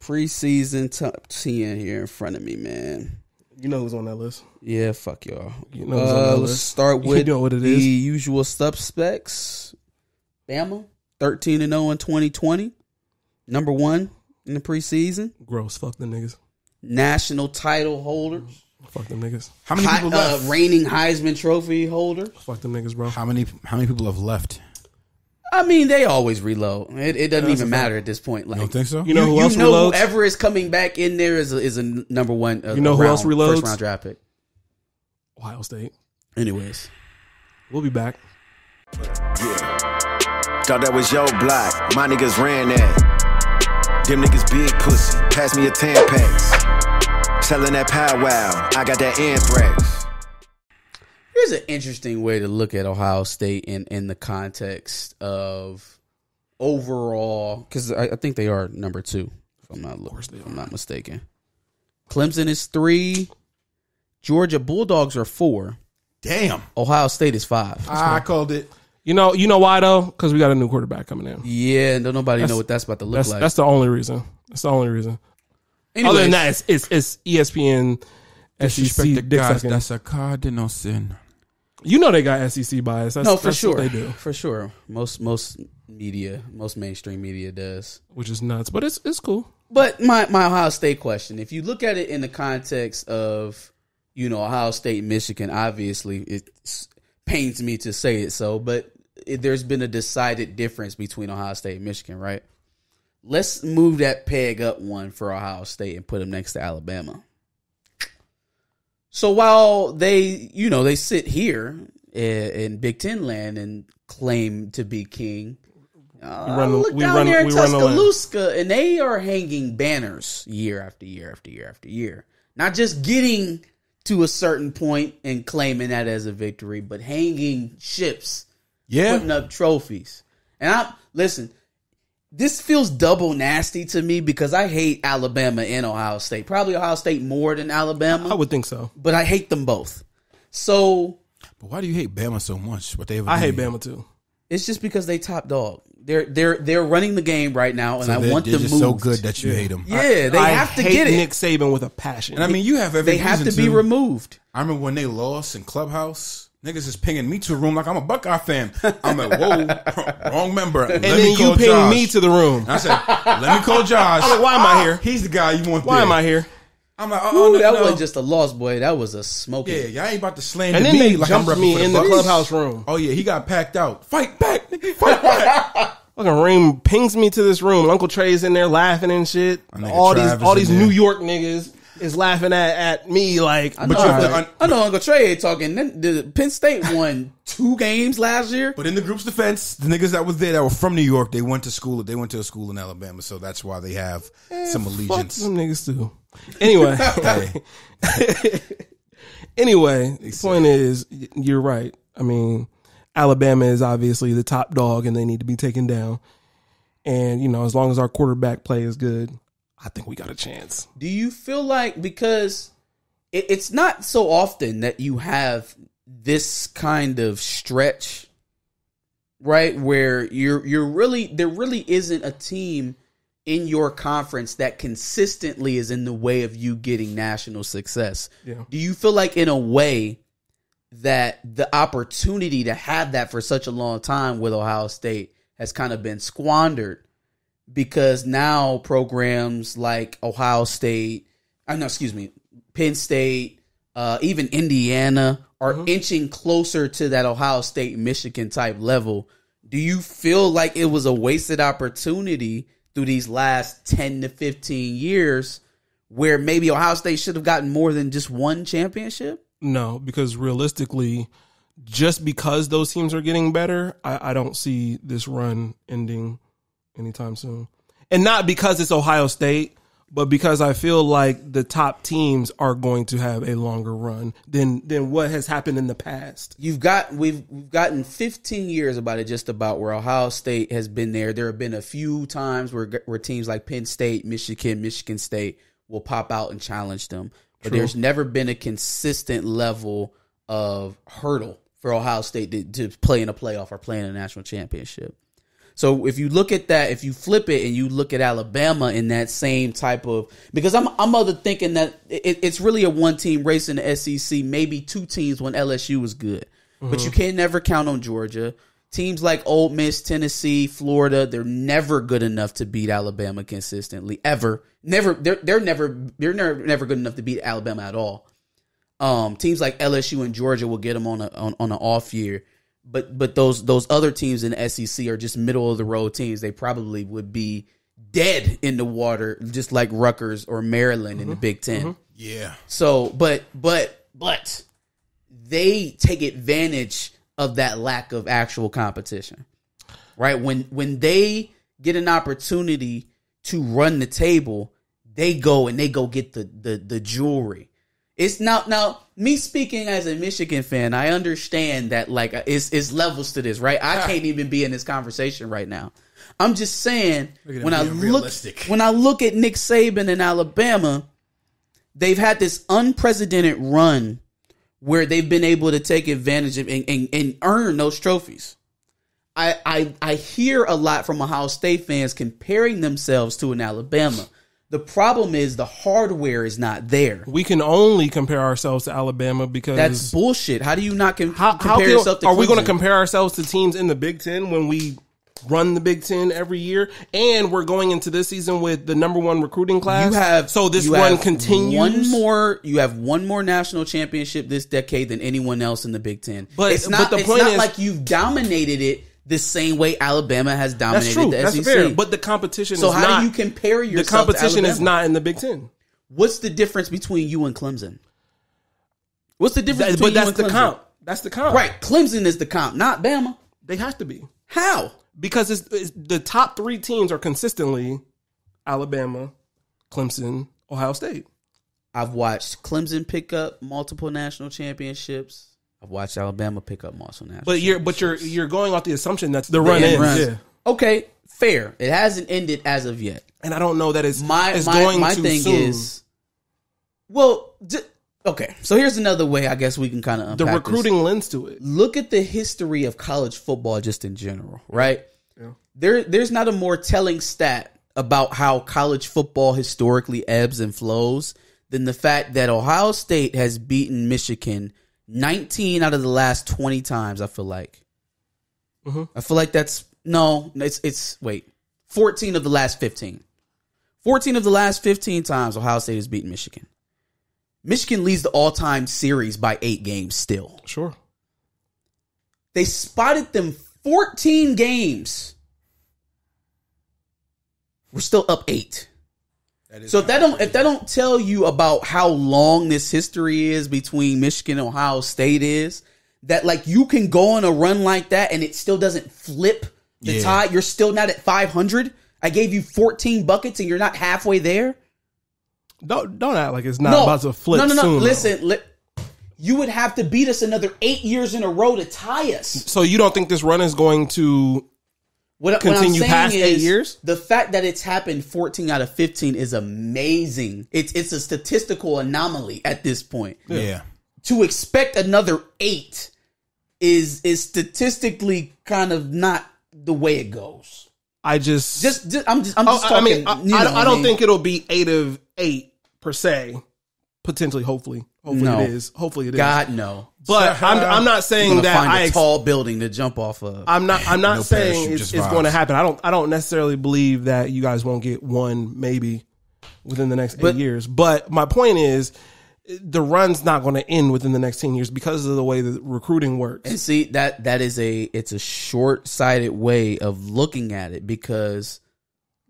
preseason top 10 here in front of me, man. You know who's on that list. Yeah, fuck y'all. You know who's on that Let's list. start with what it the is. usual suspects. Bama, 13-0 in 2020. Number 1 in the preseason. Gross. Fuck them niggas. National title holders. Fuck them niggas. How many people left? Reigning Heisman Trophy holder. Fuck them niggas, bro. How many people have left? I mean, they always reload. It doesn't even matter at this point. Like, You don't think so? You know who else reloads? Whoever is coming back in there is a number one. You know who else reloads? First round draft pick. Ohio State. Anyways, We'll be back. Yeah. Thought that was your block. My niggas ran that. Them niggas big pussy. Pass me a 10 packs. Selling that powwow. I got that anthrax. here's an interesting way to look at Ohio State in the context of overall, because I think they are number 2, if I'm not mistaken. Clemson is 3. Georgia Bulldogs are 4. Damn. Ohio State is 5. I called it. You know why though? Because we got a new quarterback coming in. Yeah, don't nobody know what that's about to look like. That's the only reason. That's the only reason. Anyways, Other than that, it's ESPN, Disrespect the SEC, dick guys. sucking. That's a cardinal sin. You know they got SEC bias. That's, no, for that's sure. what they do, For sure. Most media, most mainstream media does. which is nuts. But it's cool. But my Ohio State question, if you look at it in the context of, Ohio State, Michigan, obviously it pains me to say it so, but there's been a decided difference between Ohio State and Michigan, right? Let's move that peg up one for Ohio State and put them next to Alabama. So while they sit here in Big Ten land and claim to be king, look down there in Tuscaloosa, and they are hanging banners year after year after year after year. Not just getting to a certain point and claiming that as a victory, but hanging ships, putting up trophies. And listen, this feels double nasty to me because I hate Alabama and Ohio State. Probably Ohio State more than Alabama. I would think so. But I hate them both. So, But why do you hate Bama so much? I hate Bama too. It's just because they top dog. They're running the game right now, and So I want them moved. so good that you hate them. Yeah, they have to hate get it. Nick Saban with a passion. And I mean, you have every They have to reason be removed. I remember when they lost in Clubhouse. Niggas is pinging me to a room like I'm a Buckeye fan. I'm like, whoa, wrong member. and then you ping me to the room. And I said, let me call Josh. I'm like, why am I here? He's the guy you want Why there. am I here? I'm like, Ooh, that no. wasn't just a loss, boy. That was a smoking. Yeah, y'all ain't about to slander And then me they like I'm jumped repping me for in the Bucks. clubhouse room. Oh yeah, he got packed out. Fight back, nigga. Fight back. Fucking Reem pings me to this room. Uncle Trey's in there laughing and shit. All these New York niggas is laughing at me like. I know Uncle Trey ain't talking. The Penn State won 2 games last year. But in the group's defense, the niggas that was there that were from New York, they went to school. They went to a school in Alabama, so that's why they have some allegiance. Fuck them niggas too. Anyway, the point is, you're right. I mean, Alabama is obviously the top dog, and they need to be taken down. And as long as our quarterback play is good, I think we got a chance. Do you feel like, because it's not so often that you have this kind of stretch, right, where there really isn't a team in your conference that consistently is in the way of you getting national success? Yeah. Do you feel like, in a way, that the opportunity to have that for such a long time with Ohio State has kind of been squandered because now programs like Ohio State, Penn State, even Indiana are inching closer to that Ohio State, Michigan type level? Do you feel like it was a wasted opportunity through these last 10 to 15 years where maybe Ohio State should have gotten more than just one championship? No, because realistically, just because those teams are getting better, I don't see this run ending anytime soon. And not because it's Ohio State, but because I feel like the top teams are going to have a longer run than what has happened in the past. We've gotten 15 years about it, just about, where Ohio State has been there. There have been a few times where teams like Penn State, Michigan State will pop out and challenge them. But there's never been a consistent level of hurdle for Ohio State to play in a playoff or play in a national championship. So if you look at that, if you flip it and you look at Alabama in that same type of, because I'm other thinking that it's really a one team race in the SEC, maybe two teams when LSU was good, but you can never count on Georgia. Teams like Ole Miss, Tennessee, Florida, they're never good enough to beat Alabama consistently ever. Never, they're never good enough to beat Alabama at all. Teams like LSU and Georgia will get them on an off year. But those other teams in the SEC are just middle of the road teams. They probably would be dead in the water, just like Rutgers or Maryland in the Big Ten. Yeah. So, but they take advantage of that lack of actual competition, right? When they get an opportunity to run the table, they go get the jewelry. It's not now me speaking as a Michigan fan. I understand that like it's levels to this, right? I can't even be in this conversation right now. I'm just saying when I look at Nick Saban in Alabama, they've had this unprecedented run where they've been able to take advantage of and earn those trophies. I hear a lot from Ohio State fans comparing themselves to an Alabama. The problem is the hardware is not there. We can only compare ourselves to Alabama because that's bullshit. How do you not compare yourself to Clemson? Are we going to compare ourselves to teams in the Big Ten when we run the Big Ten every year? And we're going into this season with the number one recruiting class. So this run continues. You have one more national championship this decade than anyone else in the Big Ten. But it's not like you've dominated it the same way Alabama has dominated the SEC. That's fair. But the competition so how do you compare yourself to Alabama? The competition is not in the Big Ten. What's the difference between you and Clemson? What's the difference between you and Clemson? Comp. That's the comp. Right. Clemson is the comp, not Bama. They have to be. How? Because it's the top three teams are consistently Alabama, Clemson, Ohio State. I've watched Clemson pick up multiple national championships. I've watched Alabama pick up multiple national championships. You're going off the assumption that the run ends. Yeah. Okay, fair. It hasn't ended as of yet. And I don't know that it's my thing soon. Is, well, okay. So here's another way I guess we can kind of unpack the recruiting lens to it. Look at the history of college football just in general, right? Yeah. There's not a more telling stat about how college football historically ebbs and flows than the fact that Ohio State has beaten Michigan 19 out of the last 20 times, I feel like. I feel like it's 14 of the last 15. 14 of the last 15 times Ohio State has beaten Michigan. Michigan leads the all-time series by 8 games still. Sure. They spotted them 14 games. We're still up 8. So if that don't tell you about how long this history is between Michigan and Ohio State is, that like you can go on a run like that and it still doesn't flip the tide. You're still not at 500. I gave you 14 buckets and you're not halfway there. Don't act like it's not about to flip. No. Soon, Listen, you would have to beat us another 8 years in a row to tie us. So you don't think this run is going to continue past 8 years? The fact that it's happened 14 out of 15 is amazing. It's a statistical anomaly at this point. Yeah. To expect another 8 is statistically kind of not the way it goes. I'm just talking. I don't think it'll be 8 of 8 per se. Potentially, hopefully no. It is. Hopefully it is. God, no. But I'm not saying that find a tall building to jump off of. I'm not saying it's going to happen. I don't necessarily believe that you guys won't get one maybe within the next 8 years. But my point is, the run's not going to end within the next 10 years because of the way the recruiting works. And see, it's a short-sighted way of looking at it, because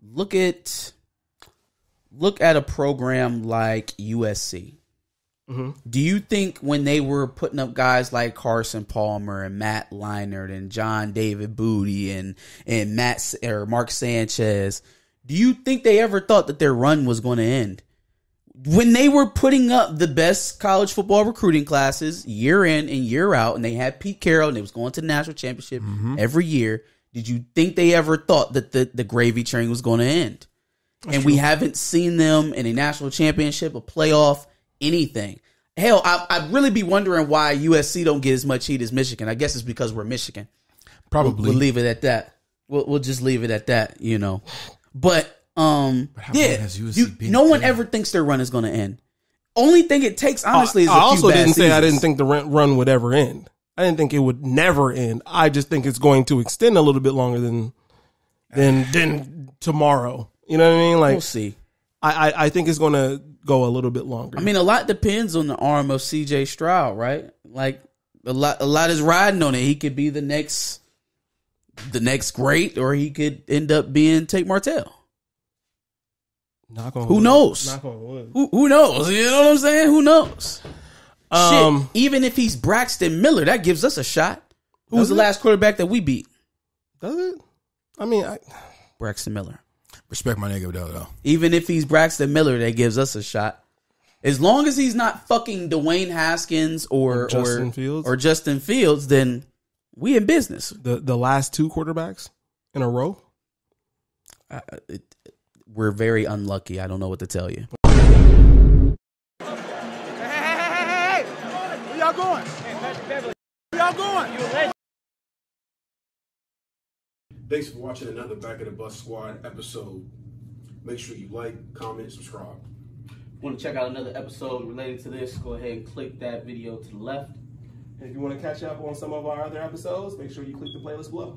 look at a program like USC. Mm-hmm. Do you think when they were putting up guys like Carson Palmer and Matt Leinart and John David Booty and Mark Sanchez, do you think they ever thought that their run was going to end? When they were putting up the best college football recruiting classes year in and year out, and they had Pete Carroll and they was going to the national championship every year, did you think they ever thought that the gravy train was going to end? That's true. We haven't seen them in a national championship, a playoff, anything. Hell, I'd really be wondering why USC don't get as much heat as Michigan. I guess it's because we're Michigan. Probably. We'll leave it at that. We'll just leave it at that, you know. But long has USC been no one good? ever thinks their run is going to end. Only thing it takes, honestly, is a I few also bad didn't say I seasons. didn't think the run would ever end. I didn't think it would never end. I just think it's going to extend a little bit longer than tomorrow. You know what I mean? Like, We'll see. I think it's going to go a little bit longer. I mean, a lot depends on the arm of C.J. Stroud, right? Like a lot is riding on it. He could be the next great, or he could end up being Tate Martell. Who knows? Knock on wood. Who knows? You know what I'm saying? Who knows? Shit, even if he's Braxton Miller, that gives us a shot. Who was the last quarterback that we beat? Does it? I mean, Braxton Miller. Respect my nigga though. Even if he's Braxton Miller, that gives us a shot. As long as he's not fucking Dwayne Haskins or Justin Fields, then we in business. The last two quarterbacks in a row? We're very unlucky. I don't know what to tell you. Hey, where y'all going? Where y'all going? Thanks for watching another Back of the Bus Squad episode. Make sure you like, comment, subscribe. Want to check out another episode related to this? Go ahead and click that video to the left. If you want to catch up on some of our other episodes, make sure you click the playlist below.